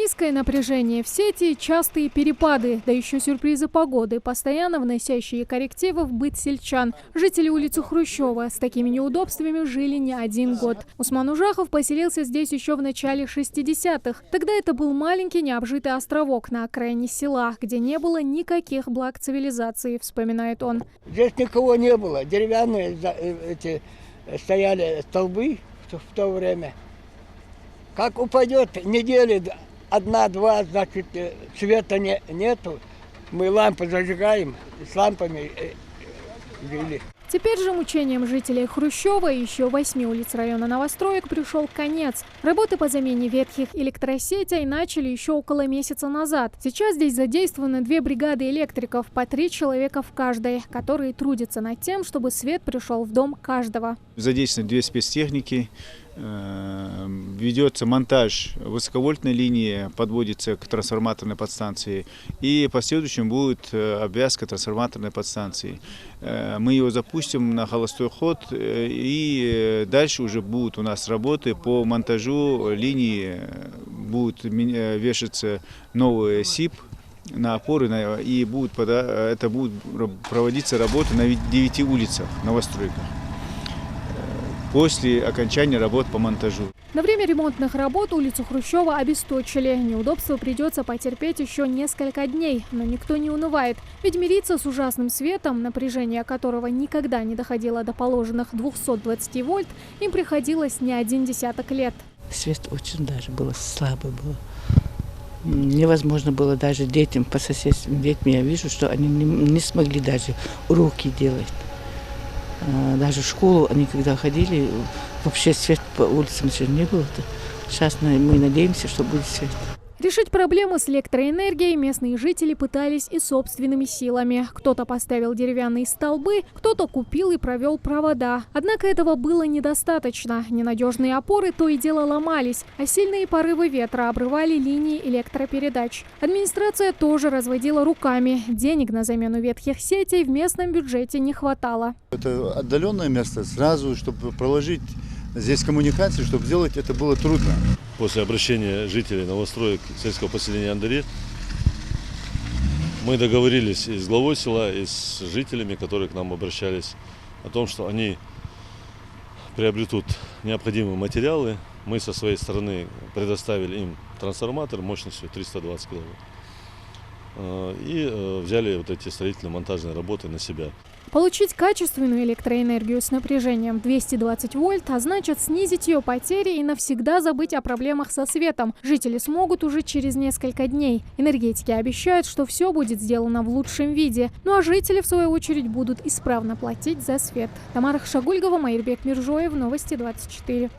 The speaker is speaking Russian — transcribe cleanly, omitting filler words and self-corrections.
Низкое напряжение в сети, частые перепады, да еще сюрпризы погоды, постоянно вносящие коррективы в быт сельчан. Жители улицы Хрущева с такими неудобствами жили не один год. Усман Ужахов поселился здесь еще в начале 60-х. Тогда это был маленький необжитый островок на окраине села, где не было никаких благ цивилизации, вспоминает он. Здесь никого не было. Деревянные стояли столбы в то время. Как упадет недели одна-два, значит, света нету. Мы лампы зажигаем, с лампами жили. Теперь же мучениям жителей Хрущева и еще 8 улиц района новостроек пришел конец. Работы по замене ветхих электросетей начали еще около месяца назад. Сейчас здесь задействованы 2 бригады электриков, по 3 человека в каждой, которые трудятся над тем, чтобы свет пришел в дом каждого. Задействованы 2 спецтехники. Ведется монтаж высоковольтной линии, подводится к трансформаторной подстанции, и в последующем будет обвязка трансформаторной подстанции. Мы его запустим на холостой ход, и дальше уже будут у нас работы по монтажу линии, будут вешаться новые СИП на опоры, и будут проводиться работы на 9 улицах новостройках после окончания работ по монтажу. На время ремонтных работ улицу Хрущева обесточили. Неудобства придется потерпеть еще несколько дней, но никто не унывает. Ведь мириться с ужасным светом, напряжение которого никогда не доходило до положенных 220 вольт, им приходилось не 1 десяток лет. Свет очень даже было слабый был. Невозможно было даже детям по соседству. Детям я вижу, что они не смогли даже уроки делать. Даже в школу они когда ходили, вообще свет по улицам еще не было. Сейчас мы надеемся, что будет свет. Решить проблему с электроэнергией местные жители пытались и собственными силами. Кто-то поставил деревянные столбы, кто-то купил и провел провода. Однако этого было недостаточно. Ненадежные опоры то и дело ломались, а сильные порывы ветра обрывали линии электропередач. Администрация тоже разводила руками. Денег на замену ветхих сетей в местном бюджете не хватало. Это отдаленное место. Сразу, чтобы проложить здесь коммуникации, чтобы сделать это было трудно. После обращения жителей новостроек сельского поселения Андари мы договорились и с главой села, и с жителями, которые к нам обращались, о том, что они приобретут необходимые материалы. Мы со своей стороны предоставили им трансформатор мощностью 320 киловатт и взяли вот эти строительно-монтажные работы на себя. Получить качественную электроэнергию с напряжением 220 вольт, а значит снизить ее потери и навсегда забыть о проблемах со светом. Жители смогут уже через несколько дней. Энергетики обещают, что все будет сделано в лучшем виде. Ну а жители, в свою очередь, будут исправно платить за свет. Тамара Хшагульгова, Майырбек Миржоев, Новости 24.